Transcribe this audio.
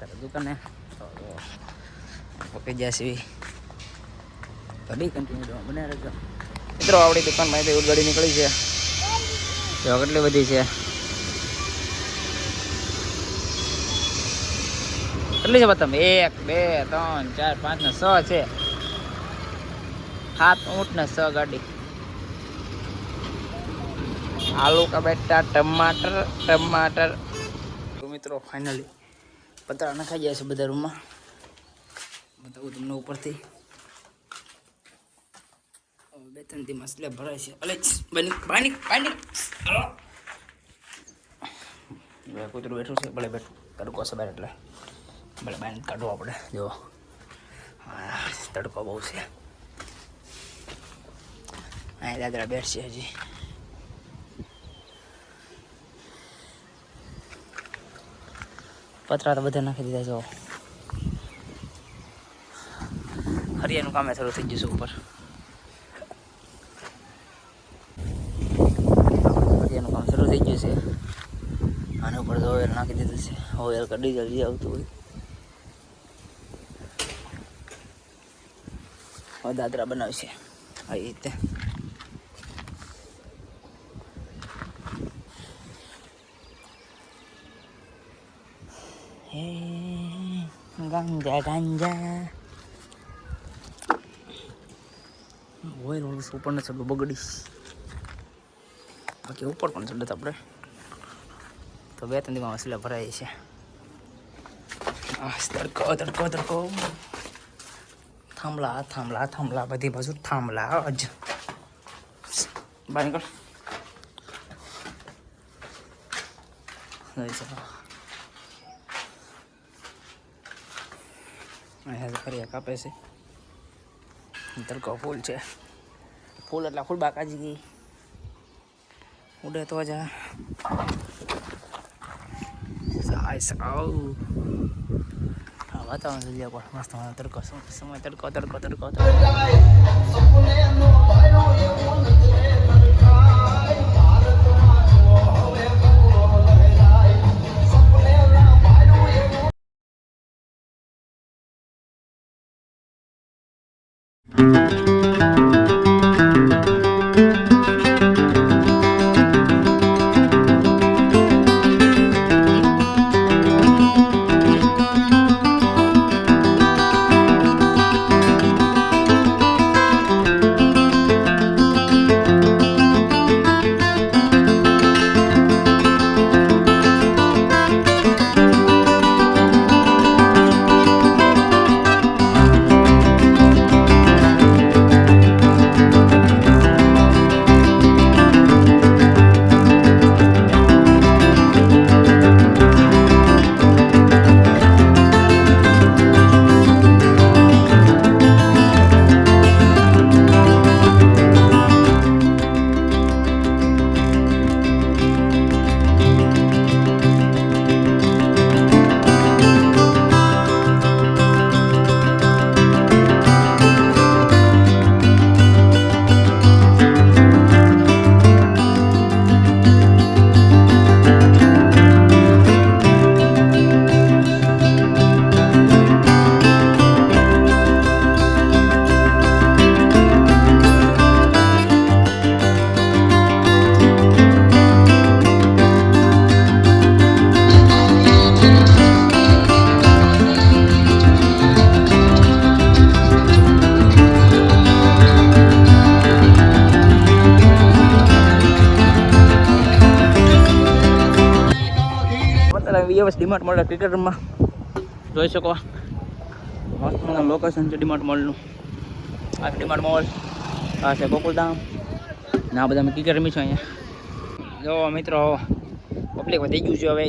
અત્યારે દુકાને પકડી જશે તો બી કન્ટિન્યુ બને રહેજો મિત્રો. આપણી દુકાનમાં તો ગાડી નીકળી છે તો કેટલી બધી છે કેટલી છે બતાવ 1 2 3 4 5 ને 6 છે 7 ઊંટ ને 6 ગાડી. आलू का बेटा टमाटर तो मित्रों फाइनली पतरा नखाई जाए से बधा रूम में बताऊँ तुमने ऊपर थी बे तीन दी मसले भराय छे. अले पानी कूतरू बैठू से भले बैठू तड़को से बार એટલે ભલે બાન કાઢવો આપણે જો તડકો બહુ છે આ દાદરા બેઠશે હજી પતરા તો બધા નાખી દીધા જો હરિયાનું કામે શરૂ થઈ જશે ઉપર હરિયાનું કામ શરૂ થઈ ગયું છે આના ઉપર તો ઓઇલ નાખી દીધું છે ઓઇલ કે ડીઝલ જે આવતું હોય દાદરા બનાવશે આ રીતે ગાંજા ઓઇલ ઓલું ઉપર ને ચડવું બગડીશ બાકી ઉપર પણ ચડત આપણે તો 2-3 દિવસમાં મસલા ભરાય છે. તડકો થાંભલા બધી બાજુ થાંભલા જ બહાર નીકળ ફરિયા કાપે છે તડકો ફૂલ છે ફૂલ એટલે ફૂલ બાકાજી ગઈ ઉડે તો જ વાતાવરણ જલ્દી પણ મસ્ત તડકો સમય તડકો વ્યવસ્થિત ડીમાર્ટ મોલ ક્રિકેટમાં જોઈ શકો મસ્ત લોકેશન છે ડીમાર્ટ મોલનું. આ ડીમાર્ટ મોલ આ છે ગોકુલધામ ને આ બધા ક્રિકેટ રમી છે અહીંયા. જો મિત્રો પબ્લિક વધી ગયું છે હવે